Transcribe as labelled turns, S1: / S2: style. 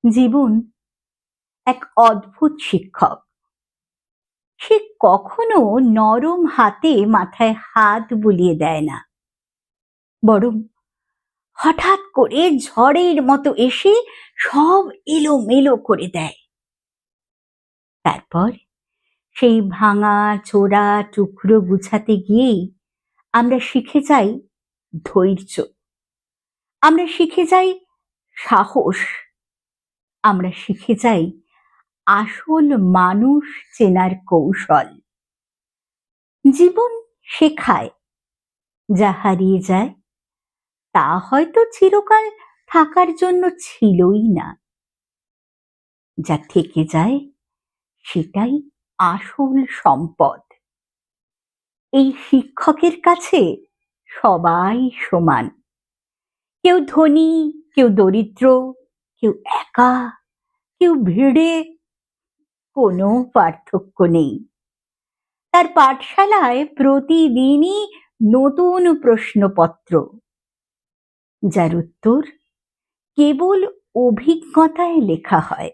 S1: জীবন এক অদ্ভুত শিক্ষক। সে কখনো নরম হাতে মাথায় হাত বুলিয়ে দেয় না, বরং হঠাৎ করে ঝড়ের মতো এসে সব এলোমেলো করে দেয়। তারপর সেই ভাঙা চোরা টুকরো গুছাতে গিয়েই আমরা শিখে যাই ধৈর্য, আমরা শিখে যাই সাহস, আমরা শিখে যাই আসল মানুষ চেনার কৌশল। জীবন শেখায়, যা হারিয়ে যায় তা হয়তো চিরকাল থাকার জন্য ছিলই না। যা থেকে যায় সেটাই আসল সম্পদ। এই শিক্ষকের কাছে সবাই সমান, কেউ ধনী, কেউ দরিদ্র, কেউ একা, কেউ ভিড়ে, কোনো পার্থক্য নেই। তার পাঠশালায় প্রতিদিনই নতুন প্রশ্নপত্র, যার উত্তর কেবল অভিজ্ঞতায় লেখা হয়।